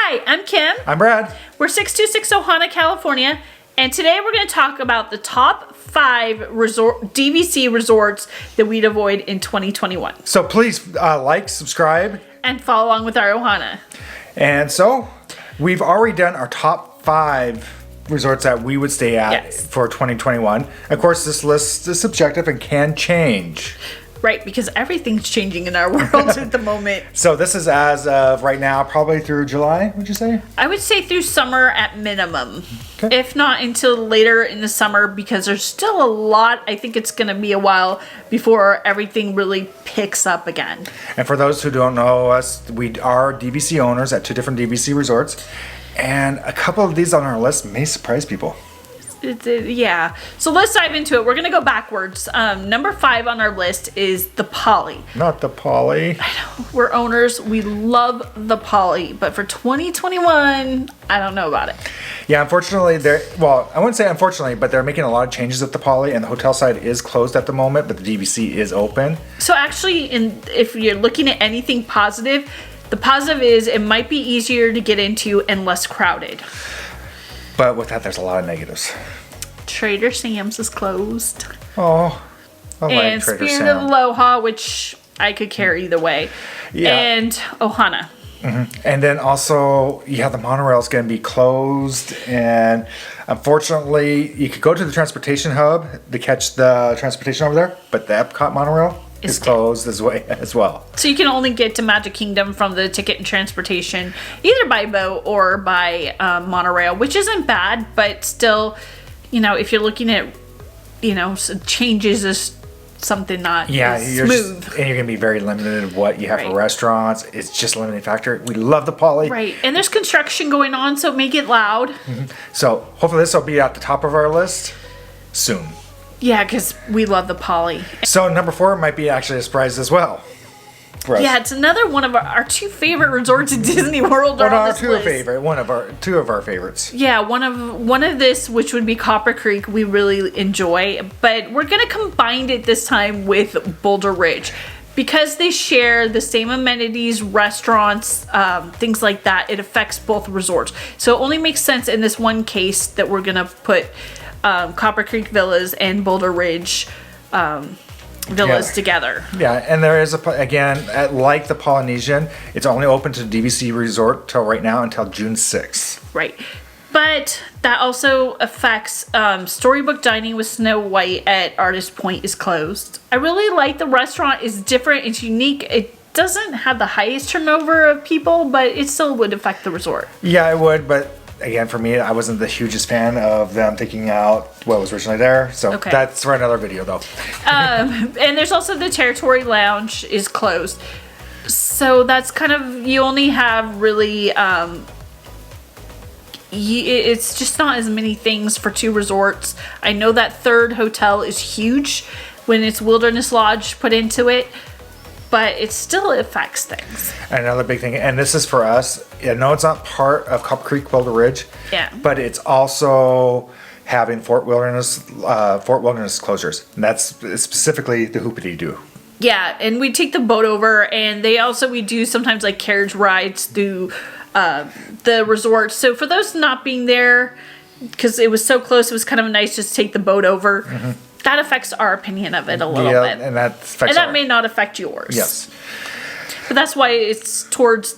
Hi, I'm Kim. I'm Brad. We're 626 Ohana, California, and today we're going to talk about the top 5 DVC resorts that we'd avoid in 2021. So please like, subscribe. And follow along with our Ohana. And so we've already done our top 5 resorts that we would stay at for 2021. Of course, this list is subjective and can change. Right, because everything's changing in our world at the moment. So this is as of right now, probably through July, would you say? I would say through summer at minimum. Okay. If not until later in the summer, because there's still a lot. I think it's going to be a while before everything really picks up again. And for those who don't know us, we are DVC owners at 2 different DVC resorts. And a couple of these on our list may surprise people. Yeah. So let's dive into it. We're going to go backwards. Number 5 on our list is the Poly. Not the Poly. I know. We're owners. We love the Poly. But for 2021, I don't know about it. Yeah, unfortunately, I wouldn't say unfortunately, but they're making a lot of changes at the Poly, and the hotel side is closed at the moment, but the DVC is open. So actually, if you're looking at anything positive, the positive is it might be easier to get into and less crowded. But with that, there's a lot of negatives. Trader Sam's is closed. Oh, I like and Trader Spirit Sam. of Aloha, which I could carry either way. Yeah. And Ohana. Mm-hmm. And then also, the monorail is going to be closed. And unfortunately, you could go to the transportation hub to catch the transportation over there, but the Epcot monorail is closed as well. So you can only get to Magic Kingdom from the ticket and transportation, either by boat or by monorail, which isn't bad, but still, if you're looking at, changes is something not smooth. And you're going to be very limited in what you have for restaurants. It's just a limiting factor. We love the Poly. Right. And there's construction going on, so it may get loud. Mm-hmm. So hopefully this will be at the top of our list soon. Yeah, because we love the Poly. So number 4 might be actually a surprise as well. Yeah, it's another one of our 2 favorite resorts in Disney World. One of our 2 of our favorites. Yeah, one of this, which would be Copper Creek, we really enjoy, but we're gonna combine it this time with Boulder Ridge because they share the same amenities, restaurants, things like that. It affects both resorts, so it only makes sense in this one case that we're gonna put Copper Creek Villas and Boulder Ridge villas together. Yeah, and there is like the Polynesian, it's only open to DVC Resort till right now until June 6th. Right. But that also affects Storybook Dining with Snow White at Artist Point is closed. I really like the restaurant. It's different. It's unique. It doesn't have the highest turnover of people, but it still would affect the resort. Yeah, it would, but again, for me, I wasn't the hugest fan of them taking out what was originally there. So that's for another video, though. And there's also the Territory Lounge is closed. So that's kind of, you only have really, it's just not as many things for 2 resorts. I know that 3rd hotel is huge when it's Wilderness Lodge put into it, but it still affects things. Another big thing, and this is for us, I know it's not part of Copper Creek Boulder Ridge, but it's also having Fort Wilderness closures. And that's specifically the Hoopity Doo. Yeah, and we take the boat over, and we do sometimes like carriage rides through the resort. So for those not being there, because it was so close, it was kind of nice just to take the boat over. Mm-hmm. That affects our opinion of it a little bit. And that may not affect yours. Yes. But that's why it's towards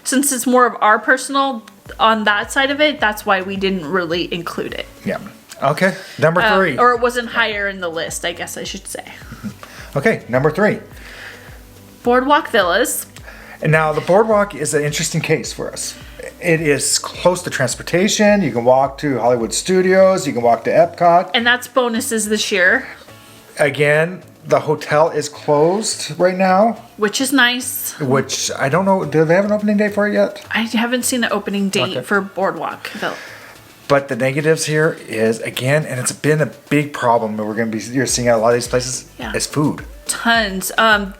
since it's more of our personal on that side of it, that's why we didn't really include it. Yeah. Okay, number 3. Or it wasn't higher in the list, I guess I should say. Okay, number 3. Boardwalk Villas. And now the Boardwalk is an interesting case for us. It is close to transportation. You can walk to Hollywood Studios. You can walk to Epcot. And that's bonuses this year. Again, the hotel is closed right now. Which is nice. Which, I don't know, do they have an opening date for it yet? I haven't seen an opening date for Boardwalk Villa. But the negatives here is, again, and it's been a big problem that you're seeing at a lot of these places, is food. Tons.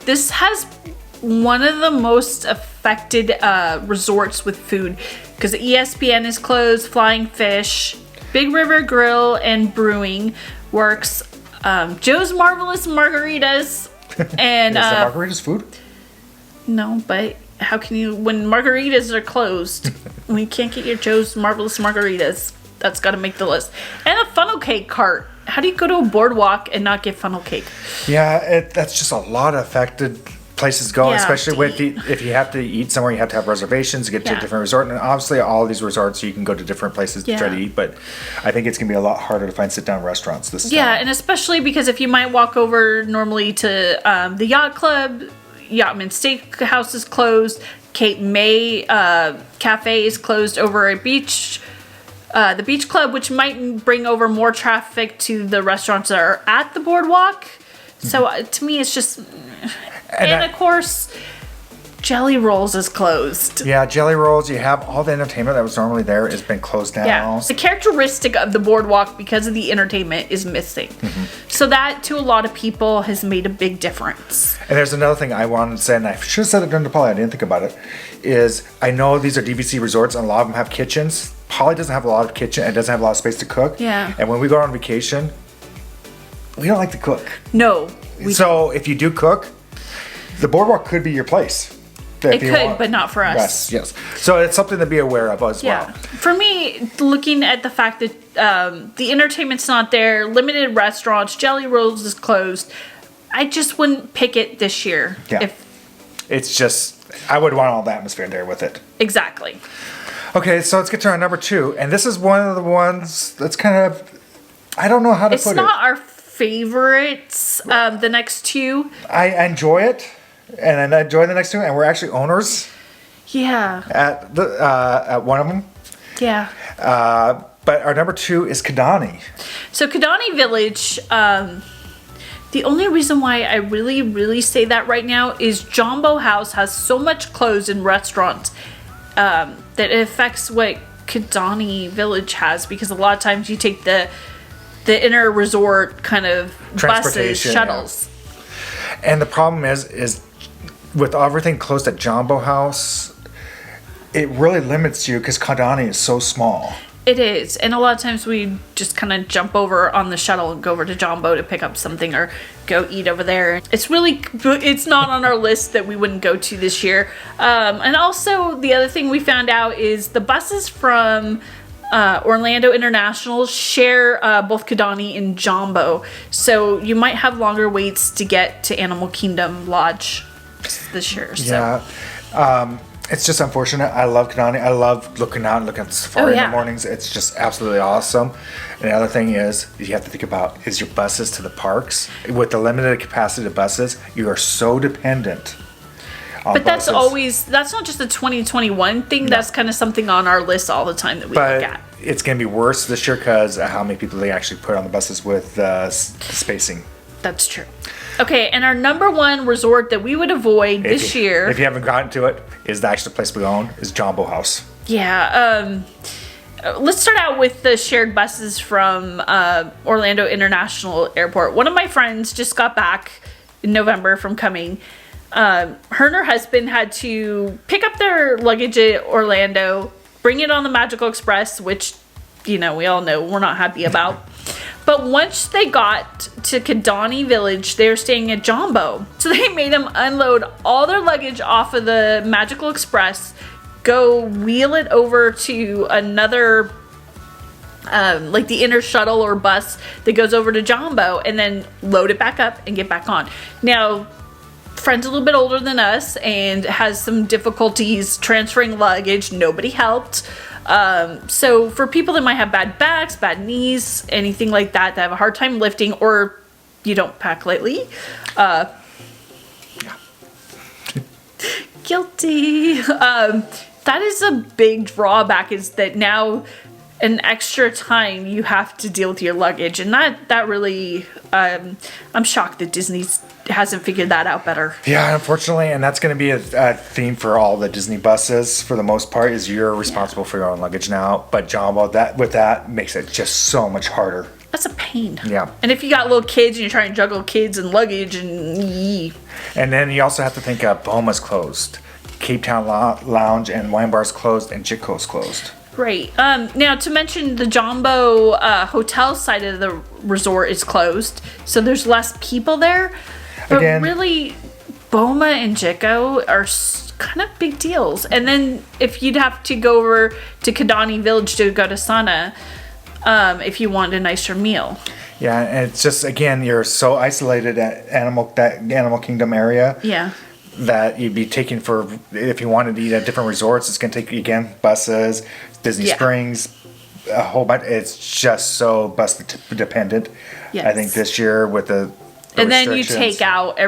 This has one of the most affected resorts with food because ESPN is closed, Flying Fish, Big River Grill and Brewing works, Joe's Marvelous Margaritas, and is the margaritas food? No, but how can you when margaritas are closed? We can't get your Joe's Marvelous Margaritas. That's got to make the list. And a funnel cake cart. How do you go to a boardwalk and not get funnel cake? Yeah, that's just a lot of affected places going, Yeah, especially if you have to eat somewhere, you have to have reservations to get to a different resort. And obviously, all of these resorts, you can go to different places to try to eat. But I think it's going to be a lot harder to find sit-down restaurants this time. Yeah, and especially because if you might walk over normally to the Yacht Club, Yachtman Steakhouse is closed. Cape May Cafe is closed over at the Beach Club, which might bring over more traffic to the restaurants that are at the boardwalk. So to me, it's just... And of course, Jelly Rolls is closed. Yeah, Jelly Rolls, you have all the entertainment that was normally there has been closed down. Yeah, the characteristic of the boardwalk because of the entertainment is missing. So that, to a lot of people, has made a big difference. And there's another thing I wanted to say, and I should have said it during the poly, I didn't think about it, is I know these are DVC resorts and a lot of them have kitchens. Poly doesn't have a lot of kitchen and doesn't have a lot of space to cook. Yeah. And when we go on vacation, we don't like to cook. No. So if you do cook, the boardwalk could be your place. It could, but not for us. Yes. So it's something to be aware of as well. For me, looking at the fact that the entertainment's not there, limited restaurants, Jelly Rolls is closed, I just wouldn't pick it this year. Yeah. It's just, I would want all the atmosphere there with it. Exactly. Okay, so let's get to our number 2. And this is one of the ones that's kind of, I don't know how to put it. It's not our favorites, the next 2. I enjoy it. And I enjoy the next 2, and we're actually owners. Yeah. At one of them. Yeah. But our number 2 is Kidani. So Kidani Village, the only reason why I really, really say that right now is Jambo House has so much closed in restaurants that it affects what Kidani Village has, because a lot of times you take the inner resort kind of buses, shuttles. Yeah. And the problem is with everything closed at Jambo House, it really limits you because Kidani is so small. It is. And a lot of times we just kind of jump over on the shuttle and go over to Jambo to pick up something or go eat over there. It's not on our list that we wouldn't go to this year. And also the other thing we found out is the buses from Orlando International share both Kidani and Jambo. So you might have longer waits to get to Animal Kingdom Lodge this year. So. Yeah. It's just unfortunate. I love Kidani. I love looking out and looking at the safari in the mornings. It's just absolutely awesome. And the other thing is, you have to think about is your buses to the parks. With the limited capacity of buses, you are so dependent on But that's buses. that's not just a 2021 thing. No. That's kind of something on our list all the time that we look at. It's going to be worse this year because of how many people they actually put on the buses with spacing. That's true. Okay, and our number 1 resort that we would avoid this year, if you haven't gotten to it, is the actual place we own, is Jambo House. Yeah. Let's start out with the shared buses from Orlando International Airport. One of my friends just got back in November from coming. Her and her husband had to pick up their luggage at Orlando, bring it on the Magical Express, which, we all know we're not happy about. But once they got to Kidani Village, they were staying at Jambo. So they made them unload all their luggage off of the Magical Express, go wheel it over to another, like the inner shuttle or bus that goes over to Jambo, and then load it back up and get back on. Now, friend's a little bit older than us and has some difficulties transferring luggage. Nobody helped. So for people that might have bad backs, bad knees, anything like that have a hard time lifting, or you don't pack lightly, guilty. That is a big drawback, is that now an extra time you have to deal with your luggage, and that really, I'm shocked that Disney hasn't figured that out better. Yeah, unfortunately, and that's going to be a theme for all the Disney buses for the most part, is you're responsible for your own luggage now. But Jambo, that makes it just so much harder. That's a pain. Yeah. And if you got little kids and you're trying to juggle kids and luggage and then you also have to think Boma's closed, Cape Town Lounge and Wine Bar's closed, and Jitco's closed. Right. Now, to mention, the Jambo hotel side of the resort is closed, so there's less people there. But Again, really, Boma and Jitco are kind of big deals. And then if you'd have to go over to Kidani Village to go to Sana, if you want a nicer meal. Yeah, and it's just, again, you're so isolated at that Animal Kingdom area. Yeah. That you'd be taking if you wanted to eat at different resorts, it's going to take you, again, buses, Disney Springs, a whole bunch. It's just so bus dependent. Yes. I think this year with the and then you take out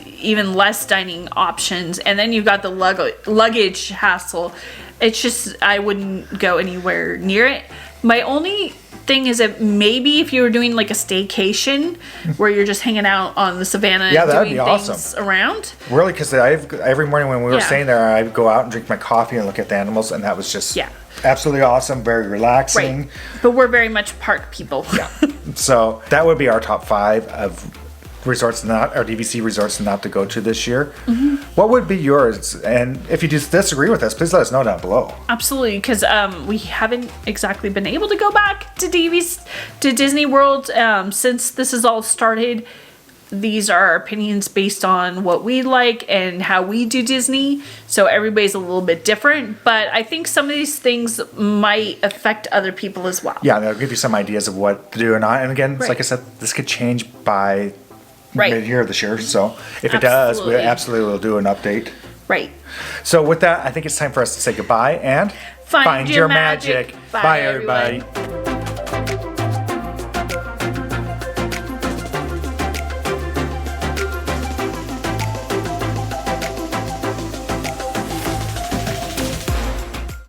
even less dining options, and then you've got the luggage hassle. It's just, I wouldn't go anywhere near it. My only thing is that maybe if you were doing like a staycation where you're just hanging out on the savannah and doing things around. Really, because every morning when we were staying there, I'd go out and drink my coffee and look at the animals, and that was just absolutely awesome, very relaxing. Right. But we're very much park people. Yeah. So that would be our top 5 of resorts or DVC resorts not to go to this year. Mm-hmm. What would be yours? And if you disagree with us, please let us know down below. Absolutely, because we haven't exactly been able to go back to Disney World since this has all started. These are our opinions based on what we like and how we do Disney. So everybody's a little bit different, but I think some of these things might affect other people as well. Yeah, they'll give you some ideas of what to do or not. And again, like I said, this could change by mid-year this year. So if it does, we absolutely will do an update. Right. So with that, I think it's time for us to say goodbye and find your magic. Bye, everybody.